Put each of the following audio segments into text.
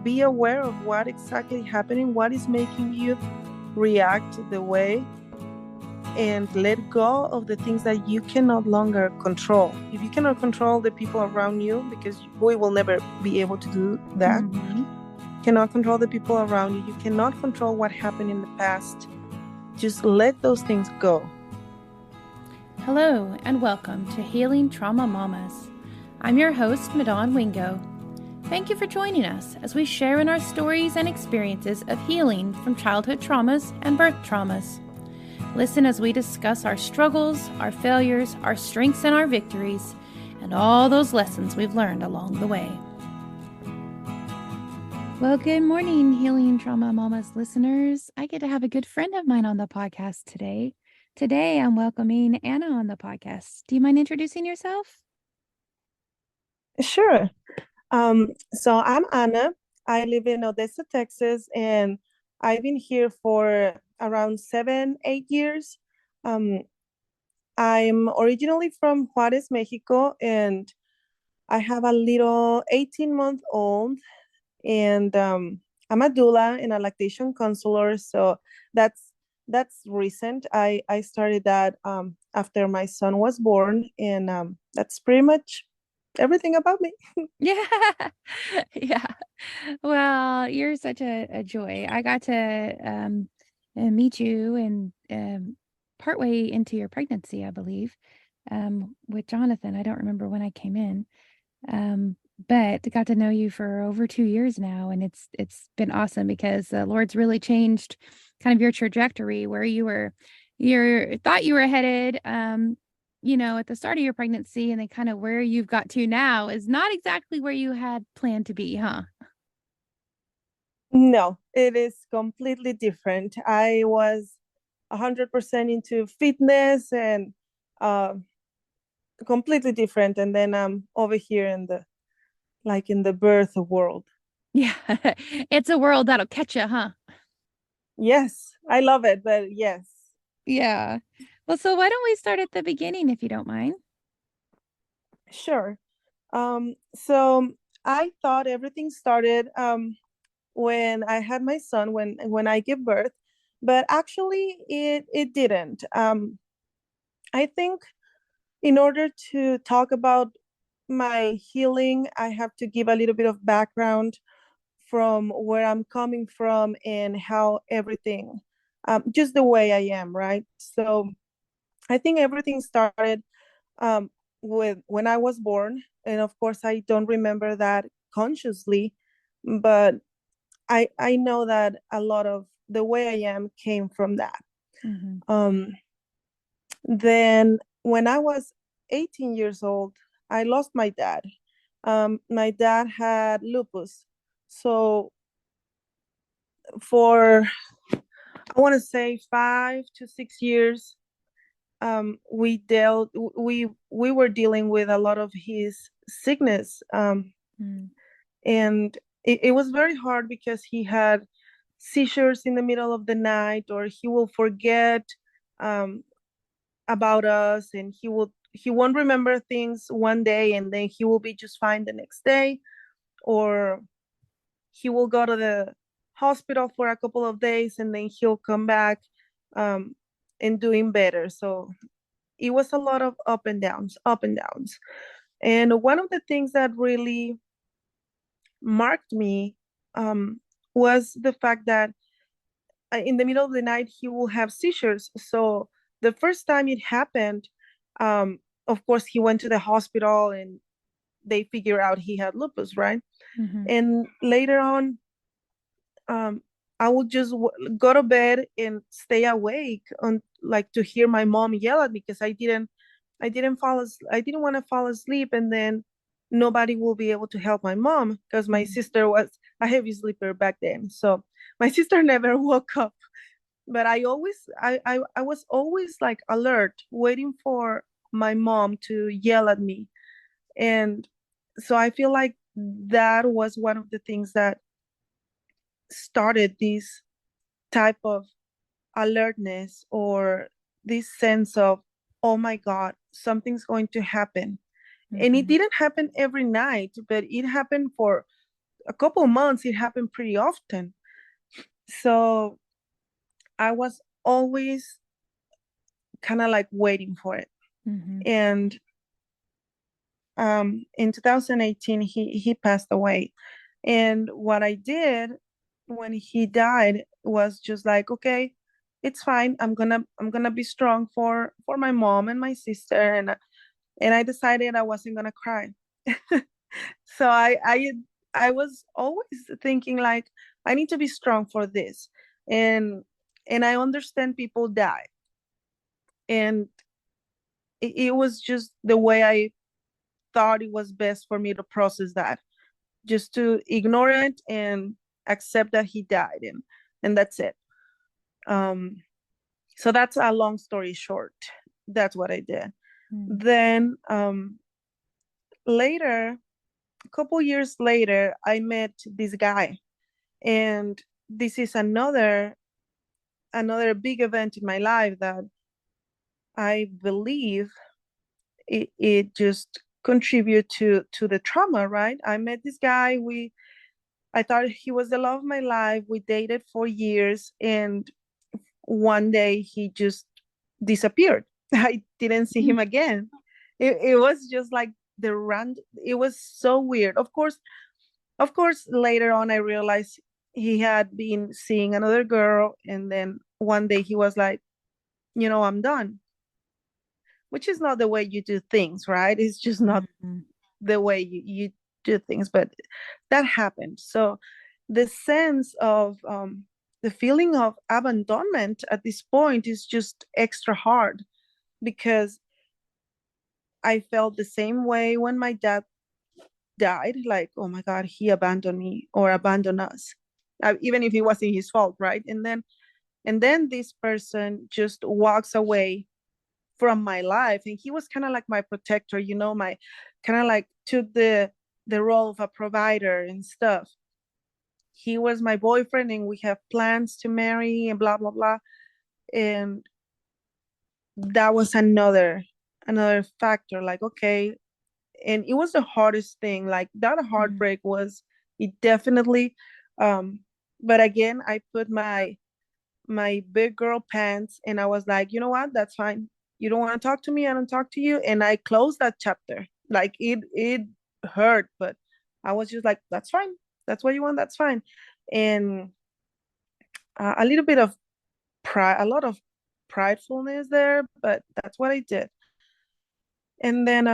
be aware of what exactly happening, what is making you react the way, and let go of the things that you can no longer control. If you cannot control the people around you, because we will never be able to do that, cannot control the people around you, you cannot control what happened in the past, just let those things go. Hello and welcome to Healing Trauma Mamas. I'm your host, Madon Wingo. Thank you for joining us as we share in our stories and experiences of healing from childhood traumas and birth traumas. Listen as we discuss our struggles, our failures, our strengths and our victories, and all those lessons we've learned along the way. Well, good morning, Healing Trauma Mamas listeners. I get to have a good friend of mine on the podcast today. Today, I'm welcoming Anna on the podcast. Do you mind introducing yourself? Sure. So I'm Anna. I live in Odessa, Texas, and I've been here for around 7-8 years. I'm originally from Juarez, Mexico, and I have a little 18-month-old, and I'm a doula and a lactation counselor. So that's recent. I started that after my son was born, and that's pretty much everything about me. Yeah. Yeah. Well, you're such a joy. I got to meet you and partway into your pregnancy, I believe, with Jonathan. I don't remember when I came in, but got to know you for over 2 years now, and it's been awesome because the Lord's really changed kind of your trajectory where you thought you were headed. At the start of your pregnancy and then kind of where you've got to now is not exactly where you had planned to be, huh? No, it is completely different. I was 100% into fitness and uh, completely different. And then I'm over here in the birth world. Yeah. It's a world that'll catch you, huh? Yes, I love it, but yes. Yeah. Well, so why don't we start at the beginning if you don't mind? Sure. So I thought everything started when I had my son, when I gave birth, but actually it didn't. I think in order to talk about my healing, I have to give a little bit of background from where I'm coming from and how everything, just the way I am, right? So I think everything started um, with when I was born, and of course I don't remember that consciously, but I know that a lot of the way I am came from that. Mm-hmm. Then when I was 18 years old, I lost my dad. My dad had lupus. So for, I want to say 5 to 6 years, we were dealing with a lot of his sickness. And it was very hard because he had seizures in the middle of the night, or he will forget um, about us, and he won't remember things one day and then he will be just fine the next day, or he will go to the hospital for a couple of days and then he'll come back um, and doing better. So it was a lot of up and downs. And one of the things that really marked me was the fact that in the middle of the night he will have seizures. So the first time it happened, um, of course he went to the hospital and they figure out he had lupus, right? Mm-hmm. And later on, I would just go to bed and stay awake on, like, to hear my mom yell at me because I didn't want to fall asleep, and then nobody will be able to help my mom because my sister was a heavy sleeper back then. So my sister never woke up, but I was always like alert, waiting for my mom to yell at me. And so I feel like that was one of the things that started this type of alertness, or this sense of, oh my God, something's going to happen. And it Mm-hmm. didn't happen every night, but it happened for a couple months, it happened pretty often. So I was always kind of like waiting for it. Mm-hmm. And in 2018, he passed away. And what I did when he died was just like, okay, it's fine. I'm gonna be strong for my mom and my sister, and I decided I wasn't gonna cry. So I was always thinking like I need to be strong for this, and I understand people die, and it was just the way I thought it was best for me to process that, just to ignore it and accept that he died, and that's it. Um, so that's a long story short. That's what I did. Mm. Then later, a couple years later, I met this guy, and this is another big event in my life that I believe it just contribute to the trauma. Right? I met this guy. I thought he was the love of my life. We dated for years, and one day he just disappeared. I didn't see him again. It was just like it was so weird. Of course, later on I realized he had been seeing another girl, and then one day he was like, I'm done, which is not the way you do things, right? It's just not Mm-hmm. the way you do things, but that happened. So the sense of the feeling of abandonment at this point is just extra hard, because I felt the same way when my dad died, like, oh my God, he abandoned me or abandoned us, even if it wasn't his fault, right? And then this person just walks away from my life, and he was kind of like my protector, my kind of like took the role of a provider and stuff. He was my boyfriend, and we have plans to marry and blah blah blah. And that was another factor, like, okay. And it was the hardest thing, like that Mm-hmm. heartbreak was it definitely. But again, I put my big girl pants, and I was like, you know what, that's fine. You don't want to talk to me, I don't talk to you. And I closed that chapter. Like it hurt, but I was just like, that's fine. That's what you want, that's fine. And a little bit of pride, a lot of pridefulness there, but that's what I did. And then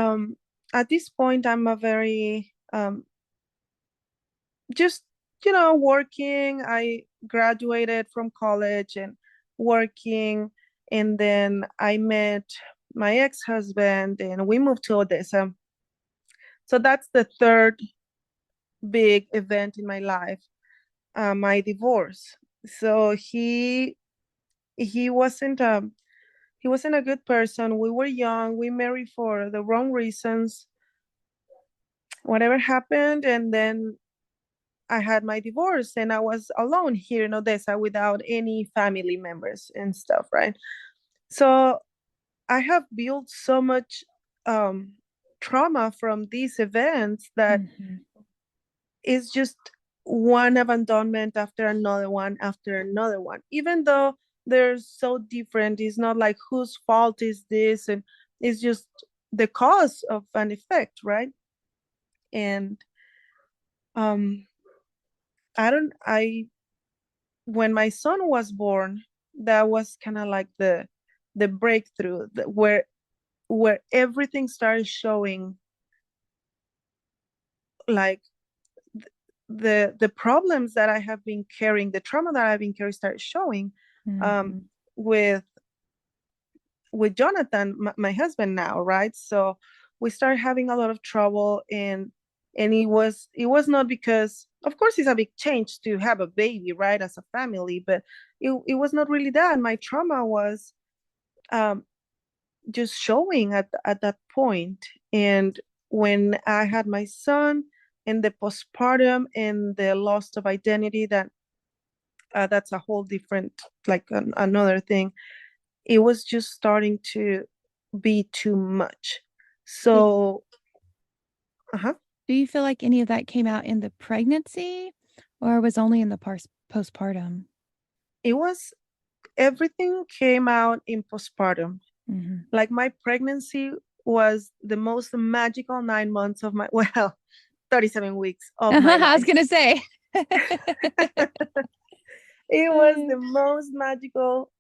at this point, I'm a very just working. I graduated from college and working, and then I met my ex-husband, and we moved to Odessa. So that's the third big event in my life, my divorce. So he wasn't he wasn't a good person. We were young, we married for the wrong reasons, whatever happened. And then I had my divorce, and I was alone here in Odessa without any family members and stuff, right? So I have built so much um, trauma from these events that Mm-hmm. is just one abandonment after another one after another one. Even though they're so different, it's not like whose fault is this, and it's just the cause of an effect, right? And um, I don't, I when my son was born, that was kind of like the breakthrough, where everything started showing, like the problems that I have been carrying, the trauma that I've been carrying started showing, um, Mm-hmm. with Jonathan, my husband now, right? So we started having a lot of trouble, and it was not because, of course, it's a big change to have a baby, right, as a family, but it was not really that. My trauma was um, just showing at that point. And when I had my son, and the postpartum and the loss of identity, that's a whole different, like another thing. It was just starting to be too much. Yeah. So uh-huh. Do you feel like any of that came out in the pregnancy or was only in the postpartum? It was everything came out in postpartum. Mhm. Like my pregnancy was the most magical 9 months of my, well, 37 weeks of my I was life. gonna say. It was the most magical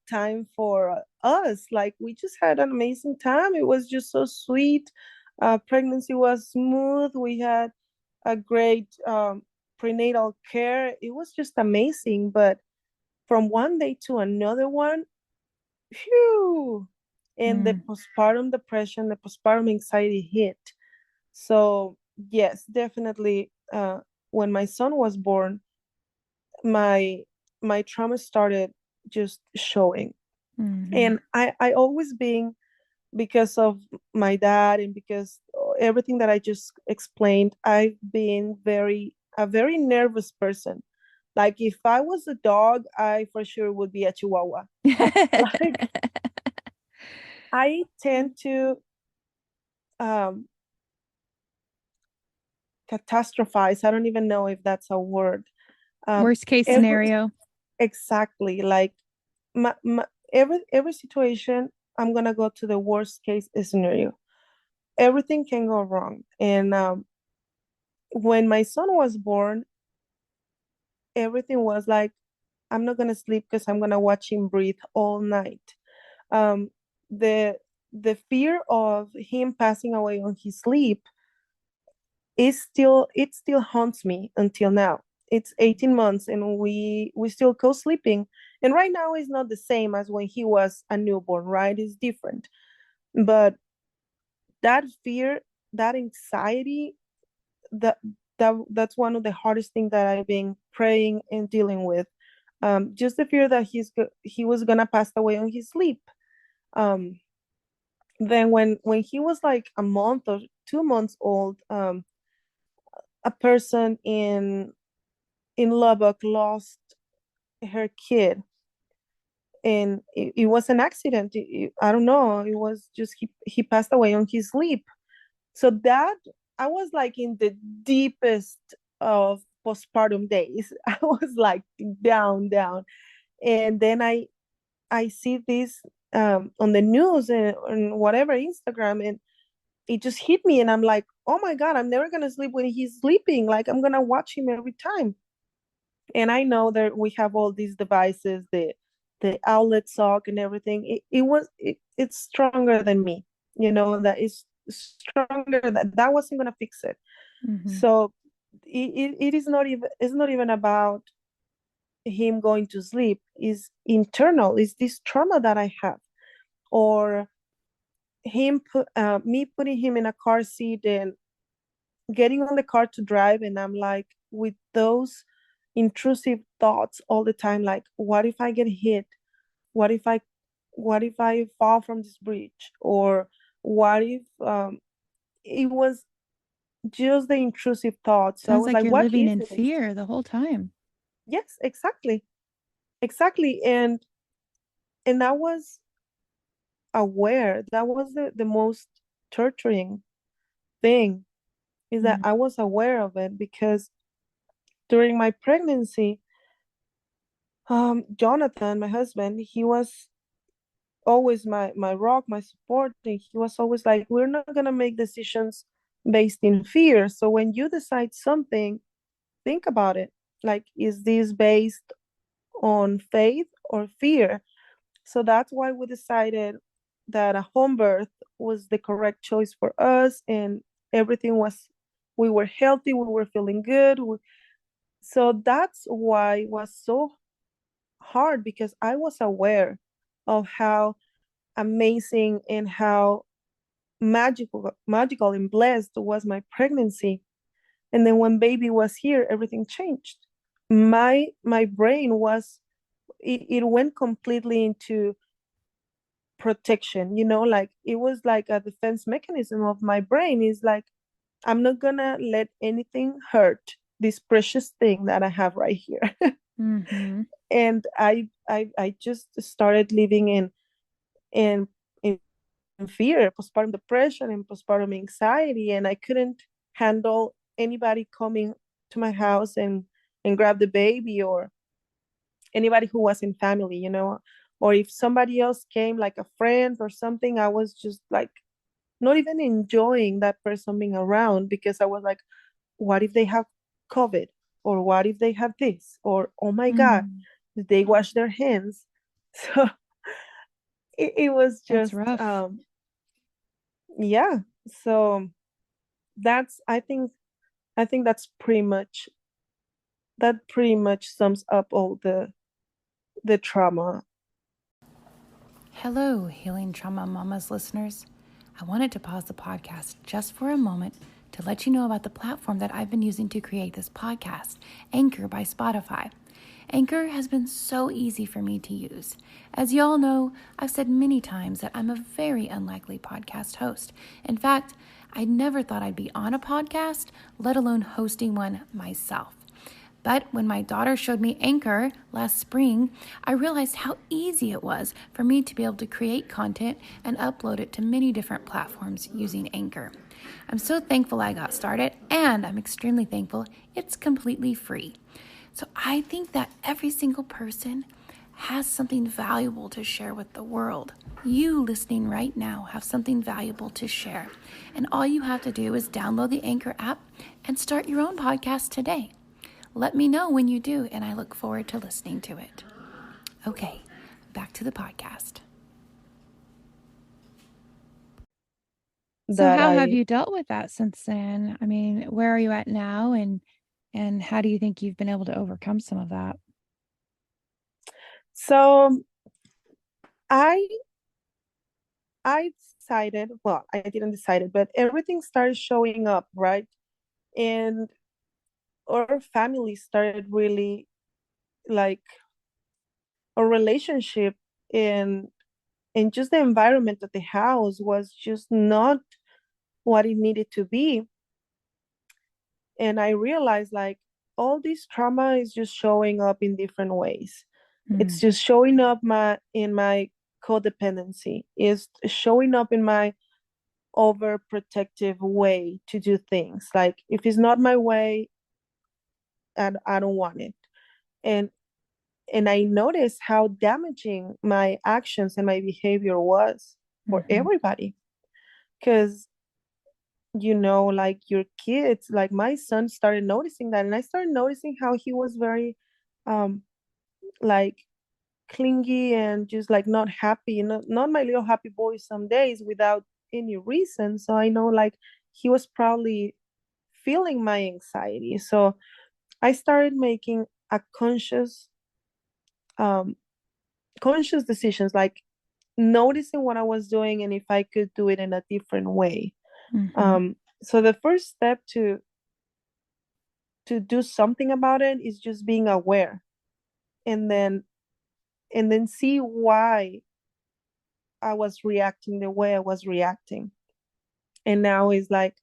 time for us. Like we just had an amazing time. It was just so sweet. Pregnancy was smooth. We had a great prenatal care. It was just amazing. But from one day to another one, phew, and the Mm, postpartum depression, the postpartum anxiety hit. So yes, definitely. When my son was born, my my trauma started just showing, mhm. and I always been, because of my dad and because everything that I just explained, I've been a very nervous person. Like if I was a dog, I for sure would be a chihuahua. Like I tend to um catastrophize. I don't even know if that's a word. um Worst case every scenario. Exactly, like every situation, I'm gonna go to the worst case scenario. Everything can go wrong. And when my son was born, everything was like, I'm not gonna sleep because I'm gonna watch him breathe all night. um the the fear of him passing away on his sleep it still haunts me until now. It's 18 months and we still co-sleeping, and right now it's not the same as when he was a newborn, right? It's different. But that fear, that anxiety, that that's one of the hardest things that I've been praying and dealing with. Just the fear that he was gonna pass away on his sleep. um then when he was like a month or 2 months old, a person in Lubbock lost her kid, and it was an accident. I don't know. It was just he passed away on his sleep. So that I was like in the deepest of postpartum days. I was like down, down, and then I see this on the news and whatever Instagram, and it just hit me, and I'm like, oh my god, I'm never gonna sleep when he's sleeping. Like I'm gonna watch him every time. And I know that we have all these devices, the outlet sock and everything. It's stronger than me, that is stronger, that wasn't gonna fix it. Mhm. So it is not even, it's not even about him going to sleep. Is internal, is this trauma that I have, or me putting him in a car seat and getting on the car to drive, and I'm like with those intrusive thoughts all the time, like what if I get hit, what if I fall from this bridge, or what if it was just the intrusive thoughts. So I Sounds was like like, you're what living is in it? fear the whole time. Yes, exactly, exactly. And I was aware, that was the most torturing thing, is that Mm, I was aware of it, because during my pregnancy, Jonathan, my husband, he was always my rock, my support. And he was always like, we're not gonna make decisions based in fear. So when you decide something, think about it. Like, is this based on faith or fear? So that's why we decided that a home birth was the correct choice for us, and everything was, we were healthy, we were feeling good. So that's why it was so hard, because I was aware of how amazing and how magical and blessed was my pregnancy. And then when baby was here, everything changed. My brain was, it went completely into protection, like it was like a defense mechanism of my brain. Is like, I'm not gonna let anything hurt this precious thing that I have right here. mhm. And I just started living in in fear, postpartum depression and postpartum anxiety, and I couldn't. handle anybody coming to my house and grab the baby, or anybody who was in family, or if somebody else came, like a friend or something, I was just like not even enjoying that person being around, because I was like, what if they have COVID? Or what if they have this? Or, oh my God, Mm, did they wash their hands? So it was that's just, rough. yeah. So that's, I think that pretty much sums up all the trauma. Hello, Healing Trauma Mamas listeners. I wanted to pause the podcast just for a moment to let you know about the platform that I've been using to create this podcast, Anchor by Spotify. Anchor has been so easy for me to use. As you all know, I've said many times that I'm a very unlikely podcast host. In fact, I never thought I'd be on a podcast, let alone hosting one myself. But when my daughter showed me Anchor last spring, I realized how easy it was for me to be able to create content and upload it to many different platforms using Anchor. I'm so thankful I got started, and I'm extremely thankful it's completely free. So I think that every single person has something valuable to share with the world. You listening right now have something valuable to share. And all you have to do is download the Anchor app and start your own podcast today. Let me know when you do, and I look forward to listening to it. Okay, back to the podcast. So that how have I you dealt with that since then? I mean, where are you at now, and how do you think you've been able to overcome some of that? so I I decided, well, I didn't decide it, but everything started showing up, right? And our family started really, like, a relationship, and just the environment of the house was just not what it needed to be. And I realized, like, all this trauma is just showing up in different ways. It's Mm, just showing up in my codependency, is showing up in my overprotective way to do things. Like, if it's not my way, I don't want it. And I noticed how damaging my actions and my behavior was for mhm. everybody. Because, like, your kids, like my son started noticing that, and I started noticing how he was very, um like, clingy, and just like not happy, not my little happy boy some days without any reason. So I know, like, he was probably feeling my anxiety. So I started making a um conscious decisions, like noticing what I was doing and if I could do it in a different way. Mhm. So the first step to do something about it is just being aware, and then see why I was reacting the way I was reacting. And now it's like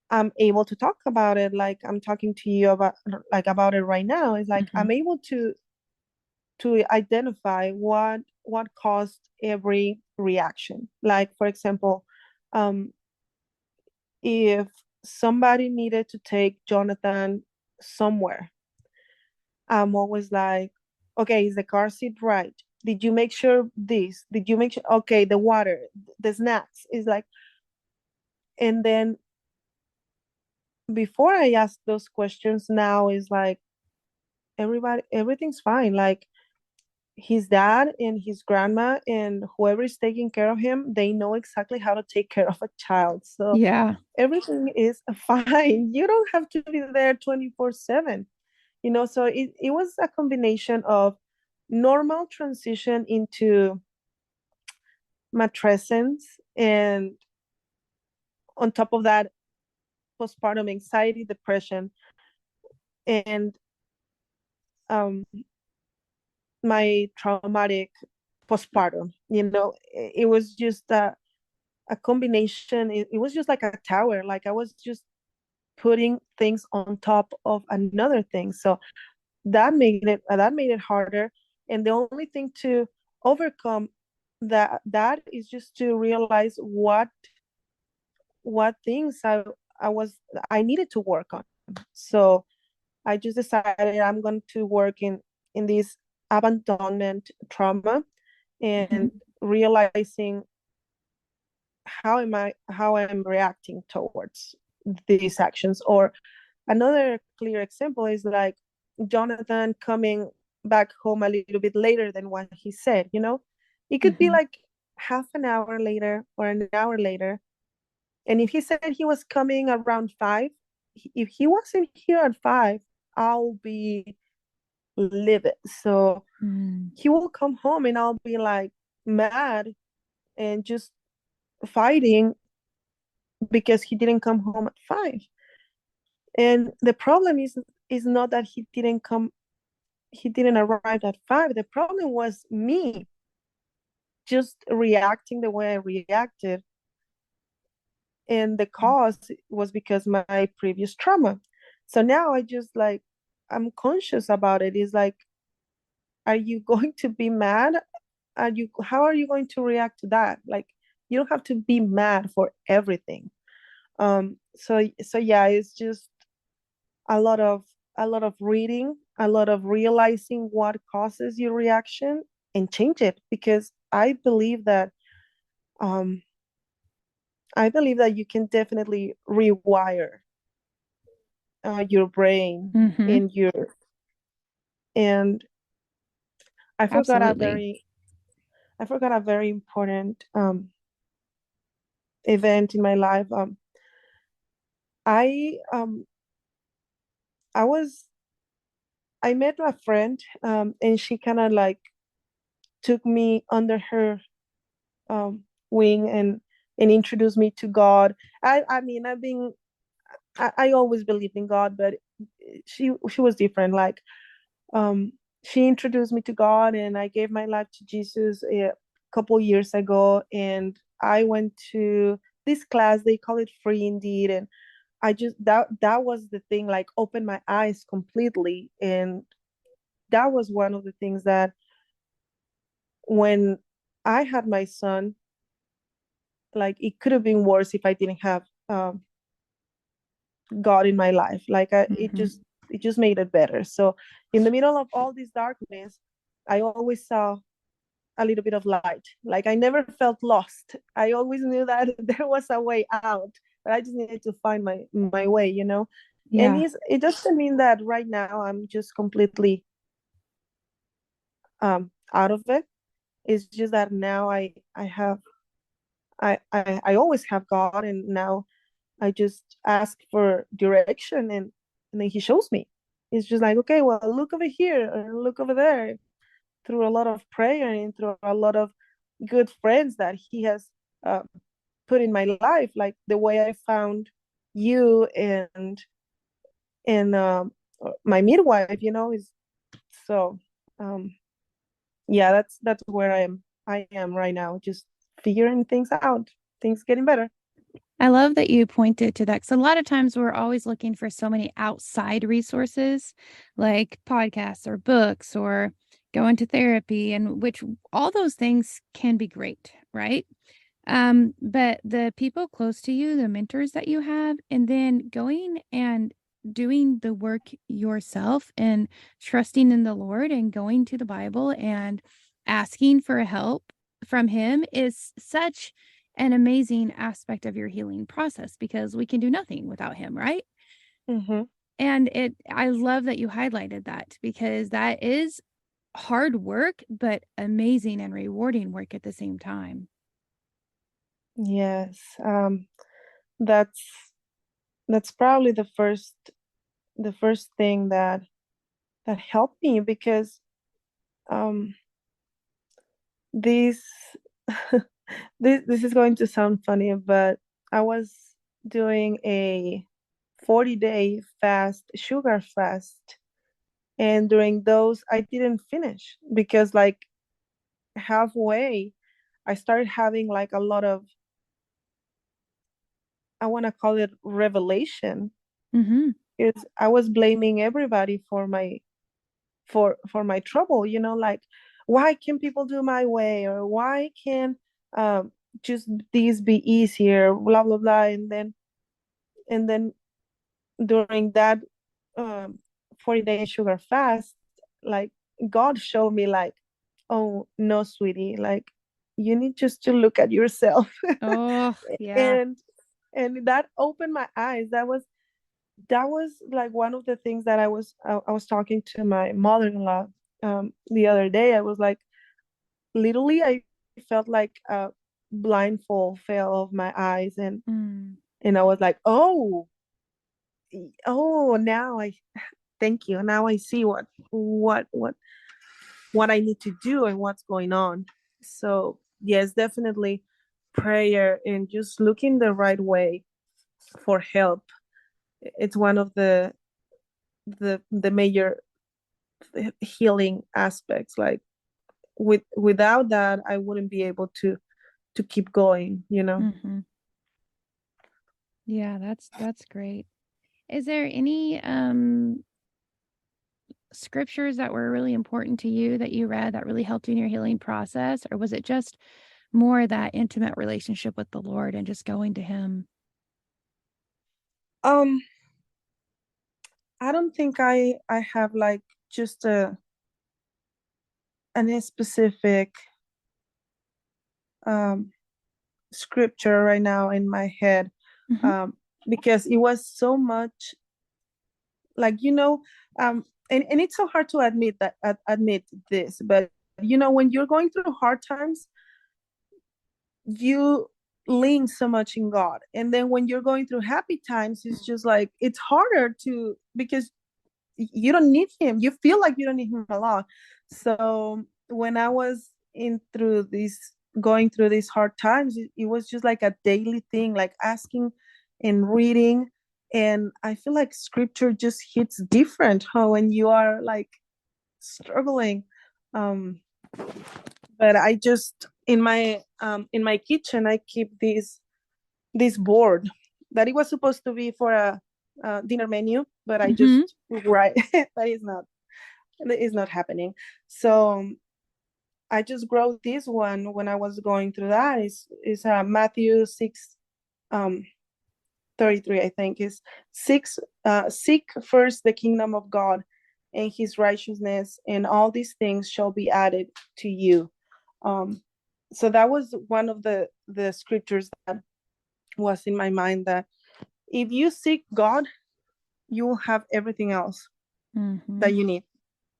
I'm able to talk about it, like I'm talking to you about it right now. It's like Mhm. I'm able to identify what caused every reaction. Like, for example, um if somebody needed to take Jonathan somewhere, I'm always like, okay, is the car seat right? Did you make sure this? Did you make sure? Okay, the water, the snacks is like, and then before I ask those questions, now is like, everything's fine. Like, his dad and his grandma and whoever is taking care of him, they know exactly how to take care of a child. So Yeah. everything is fine. You don't have to be there 24/7. So it was a combination of normal transition into matrescence, and on top of that, postpartum anxiety, depression, and um my traumatic postpartum. It was just a combination. It was just like a tower. Like, I was just putting things on top of another thing. So that made it harder. And the only thing to overcome that is just to realize what things I needed to work on. So I just decided I'm going to work in this abandonment trauma, Mhm. and realizing how I'm reacting towards these actions. Or another clear example is like Jonathan coming back home a little bit later than what he said, it could be Mhm. like half an hour later or an hour later. And if he said he was coming around 5, if he wasn't here at 5, I'll be livid. So Mm. he will come home and I'll be like mad and just fighting because he didn't come home at 5. And the problem is not that he didn't arrive at 5. The problem was me just reacting the way I reacted. And the cause was because my previous trauma. So now I just like, I'm conscious about it. It's like, are you going to be mad? How are you going to react to that? Like, you don't have to be mad for everything. So yeah, it's just a lot of reading, a lot of realizing what causes your reaction and change it, because um I believe that you can definitely rewire your brain Mhm. in your and I forgot a Absolutely. very I forgot a very important event in my life. I I was I met a friend, and she kind of like took me under her wing and introduced me to God. I mean, I always believed in God, but she was different. Like, um, she introduced me to God, and I gave my life to Jesus a couple years ago. And I went to this class. They call it Free Indeed, and I just that was the thing. Like, opened my eyes completely, and that was one of the things that when I had my son, like it could have been worse if I didn't have God in my life. Like Mhm. it just made it better. So in the middle of all this darkness, I always saw a little bit of light. Like I never felt lost. I always knew that there was a way out, but I just needed to find my way. And Yeah. it doesn't mean that right now I'm just completely out of it. It's just that now I have I always have God, and now I just ask for direction, and then he shows me. It's just like, okay, well, look over here or look over there, through a lot of prayer and through a lot of good friends that he has uh, put in my life, like the way I found you and my midwife, is so um yeah, that's where I am right now, just figuring things out, things getting better. I love that you pointed to that because a lot of times we're always looking for so many outside resources like podcasts or books or going to therapy, and which all those things can be great, right? But the people close to you, the mentors that you have, and then going and doing the work yourself and trusting in the Lord and going to the Bible and asking for help from Him is such an amazing aspect of your healing process because we can do nothing without Him, right? Mm-hmm. And I love that you highlighted that because that is hard work, but amazing and rewarding work at the same time. Yes. That's probably the first thing that helped me, because um this this is going to sound funny, but I was doing a 40-day fast, sugar fast, and during those I didn't finish because like halfway I started having like a lot of, I want to call it revelation, Mhm. because I was blaming everybody for my trouble, like, why can people do my way, or why can um just these be easier, blah blah blah. And then And then during that 40-day sugar fast, like God showed me like, oh no, sweetie, like you need just to look at yourself. Oh, yeah. and that opened my eyes. That was like one of the things that I was talking to my mother-in-law the other day. I was like, literally, I felt like a blindfold fell off my eyes, and Mm. I was like, oh, now I thank you. Now I see what I need to do and what's going on. So yes, definitely prayer and just looking the right way for help. It's one of the major healing aspects. Like without that, I wouldn't be able to keep going. Mm-hmm. Yeah, that's great. Is there any scriptures that were really important to you that you read that really helped you in your healing process, or was it just more that intimate relationship with the Lord and just going to him? Um, I don't think I have like just a specific um scripture right now in my head, Mhm. um because it was so much, like, and it's so hard to admit this, but when you're going through hard times, you lean so much in God, and then when you're going through happy times, it's just like it's harder to, because you don't need him, you feel like you don't need him a lot. So when I was in through this going through these hard times, it was just like a daily thing, like asking and reading. And I feel like scripture just hits different, how when you are like struggling. um but I just in my kitchen I keep this board that it was supposed to be for a dinner menu, but I Mhm. just write that is not happening. So I just wrote this one when I was going through that. Is Matthew 6 um 33, I think, is 6, seek first the kingdom of God and his righteousness, and all these things shall be added to you. um so that was one of the scriptures that was in my mind, that if you seek God, you will have everything else that Mhm. you need.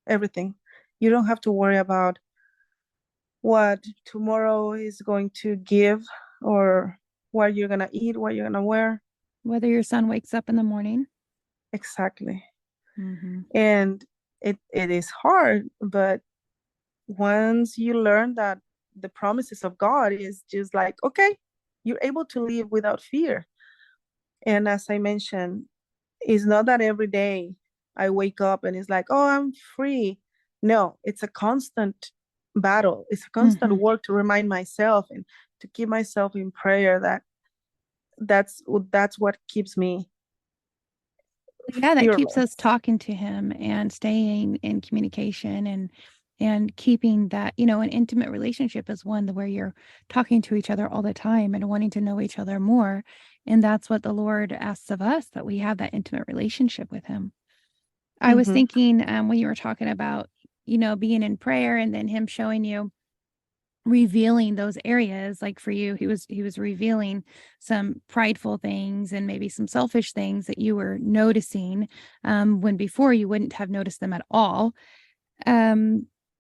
Everything. You don't have to worry about what tomorrow is going to give, or what you're going to eat, what you're going to wear. Whether your son wakes up in the morning. Exactly. Mhm. And it is hard, but once you learn that the promises of God is just like, okay, you're able to live without fear. And as I mentioned, it's not that every day I wake up and it's like, oh, I'm free. No, it's a constant battle. It's a constant Mhm. work to remind myself and to keep myself in prayer, that that's that's what keeps me Yeah, that keeps us fearless. talking to him and staying in communication and keeping that, an intimate relationship is one where you're talking to each other all the time and wanting to know each other more. And that's what the Lord asks of us, that we have that intimate relationship with him. I was Mm-hmm. thinking when you were talking about, being in prayer and then him showing you, revealing those areas, like for you he was revealing some prideful things and maybe some selfish things that you were noticing, when before you wouldn't have noticed them at all.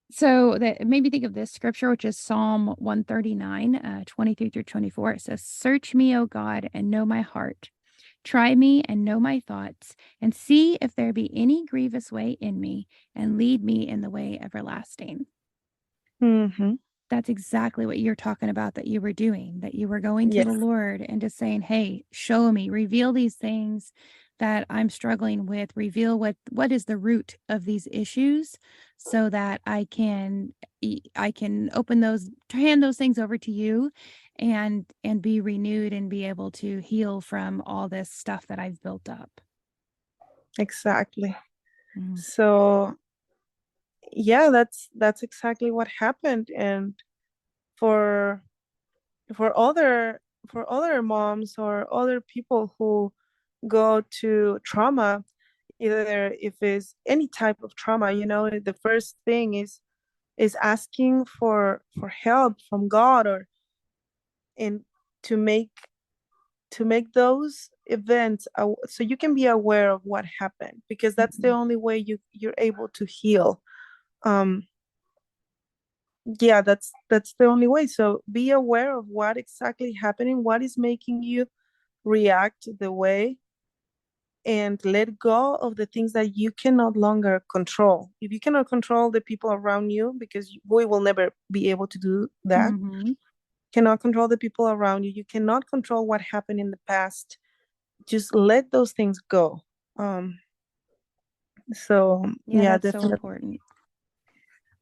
So that made me think of this scripture, which is Psalm 139, 23 through 24. It says, search me, O God, and know my heart, try me and know my thoughts, and see if there be any grievous way in me, and lead me in the way everlasting. Mm-hmm. That's exactly what you're talking about, that you were doing, that you were going to the Yes. Lord and just saying, hey, show me, reveal these things that I'm struggling with, reveal what is the root of these issues, so that I can open those, hand those things over to you, and be renewed and be able to heal from all this stuff that I've built up. Exactly. Mm. So yeah, that's exactly what happened. And for for other for other moms or other people who go to trauma, either if it's any type of trauma, the first thing is asking for help from God, or and to make those events so you can be aware of what happened, because that's the only way you're able to heal. um yeah, that's the only way. So be aware of what exactly happening, what is making you react the way, and let go of the things that you can no longer control. If you cannot control the people around you, because we will never be able to do that, Mm-hmm. cannot control the people around you, you cannot control what happened in the past, just let those things go. So Yeah, yeah, that's so definitely. important.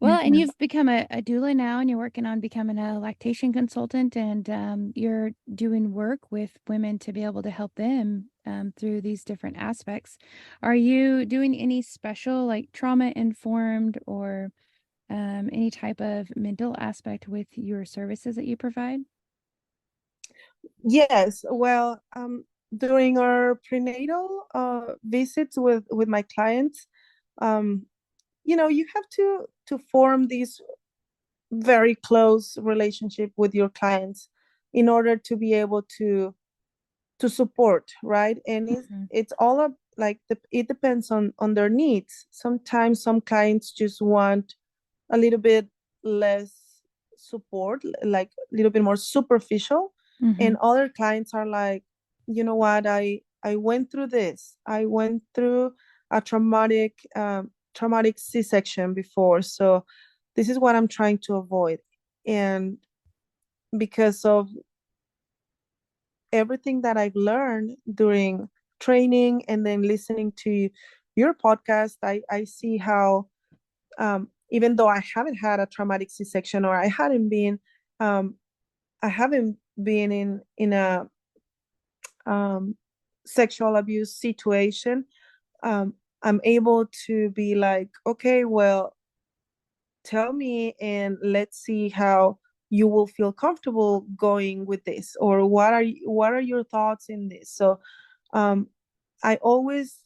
Well, and Mhm. you've become a doula now, and you're working on becoming a lactation consultant, and you're doing work with women to be able to help them through these different aspects. Are you doing any special, like trauma informed or any type of mental aspect with your services that you provide? Yes, well, during our prenatal visits with my clients, um, you have to form this very close relationship with your clients in order to be able to support, right? And Mm-hmm. it's all up, like it depends on their needs. Sometimes some clients just want a little bit less support, like a little bit more superficial. Mm-hmm. And other clients are like, you know what, I went through this. I went through a traumatic C-section before, so this is what I'm trying to avoid. And because of everything that I've learned during training and then listening to your podcast, I see how, even though I haven't had a traumatic C-section, or um, I haven't been in a um, sexual abuse situation, um, I'm able to be like, okay, well, tell me and let's see how you will feel comfortable going with this, or what are your thoughts in this. So um, I always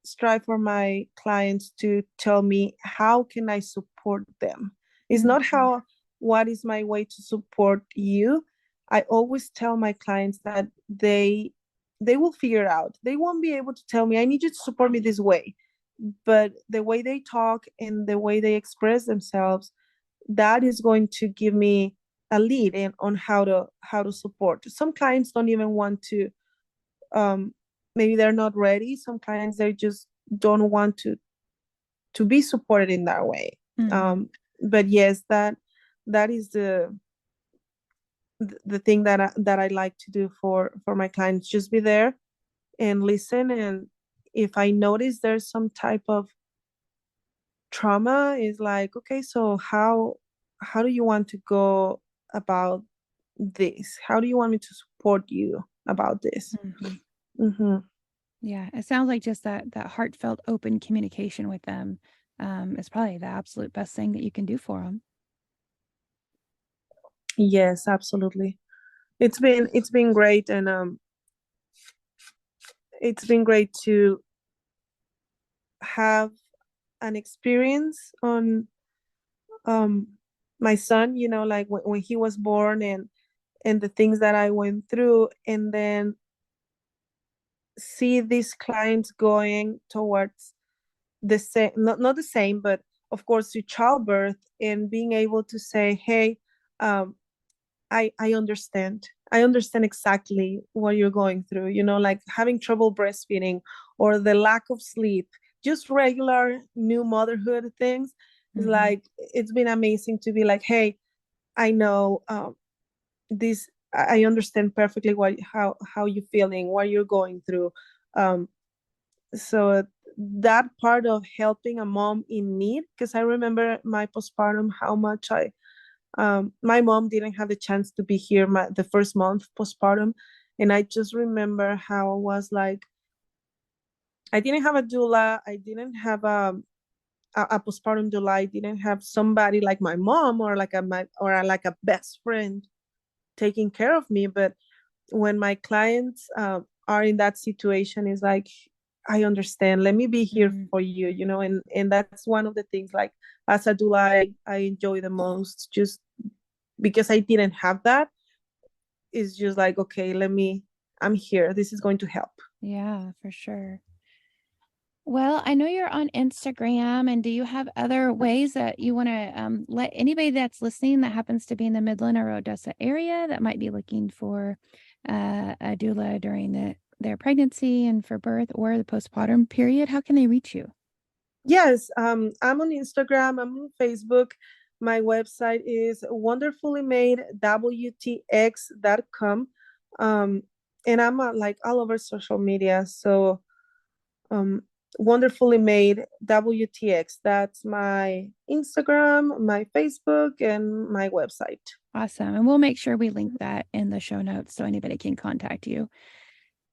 strive for my clients to tell me how can I support them. It's not Mm-hmm. what is my way to support you. I always tell my clients that they will figure out. They won't be able to tell me I need you to support me this way, but the way they talk and the way they express themselves, that is going to give me a lead in on how to support. Some clients don't even want to, um, maybe they're not ready. Some clients, they just don't want to be supported in that way. Mm-hmm. But yes, that is the thing that I like to do for my clients. Just be there and listen, and if I notice there's some type of trauma, is like, okay, so how do you want to go about this? How do you want me to support you about this? Mm-hmm. Mm-hmm. Yeah, it sounds like just that heartfelt, open communication with them is probably the absolute best thing that you can do for them. Yes, absolutely. It's been great, and it's been great to have an experience on um my son, like when he was born, and the things that I went through, and then see these clients going towards the same, not the same, but of course to childbirth, and being able to say, hey, um I understand. I understand exactly what you're going through, like having trouble breastfeeding, or the lack of sleep, just regular new motherhood things. It's Mm-hmm. like, it's been amazing to be like, hey, I know, this, I understand perfectly how you're feeling, what you're going through. Um, so that part of helping a mom in need, because I remember my postpartum, how much my mom didn't have the chance to be here the first month postpartum, and I just remember how I was like, I didn't have a doula, I didn't have a postpartum doula, I didn't have somebody like my mom, or like a best friend taking care of me. But when my clients are in that situation is like, I understand. Let me be here for you, and that's one of the things, like, as a doula, I enjoy the most, just because I didn't have that. It's just like, okay, I'm here. This is going to help. Yeah, for sure. Well, I know you're on Instagram, and do you have other ways that you want to let anybody that's listening that happens to be in the Midland or Odessa area that might be looking for a doula during their pregnancy and for birth or the postpartum period? How can they reach you? Yes, I'm on Instagram, I'm on Facebook. My website is wonderfullymadewtx.com. And I'm like all over social media. So Wonderfully Made WTX. That's my Instagram, my Facebook, and my website. Awesome. And we'll make sure we link that in the show notes so anybody can contact you.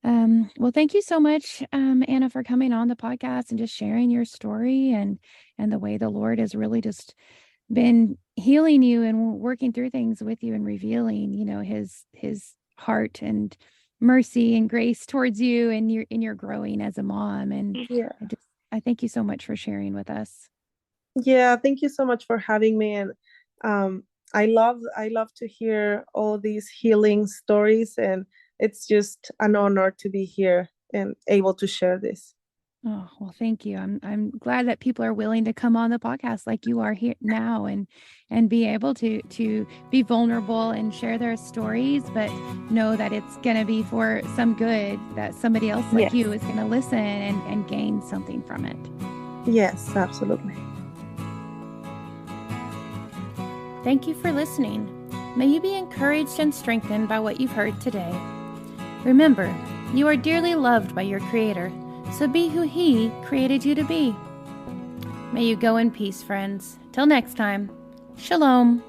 Well, thank you so much, Anna, for coming on the podcast and just sharing your story and the way the Lord has really just been healing you and working through things with you and revealing, his heart and mercy and grace towards you and your growing as a mom. And Yeah. I thank you so much for sharing with us. Yeah, thank you so much for having me. And I love to hear all these healing stories, and it's just an honor to be here and able to share this. Oh, well, thank you. I'm glad that people are willing to come on the podcast like you are here now and be able to be vulnerable and share their stories, but know that it's going to be for some good, that somebody else like Yes. you is going to listen and gain something from it. Yes, absolutely. Thank you for listening. May you be encouraged and strengthened by what you've heard today. Remember, you are dearly loved by your Creator, so be who He created you to be. May you go in peace, friends. Till next time, Shalom.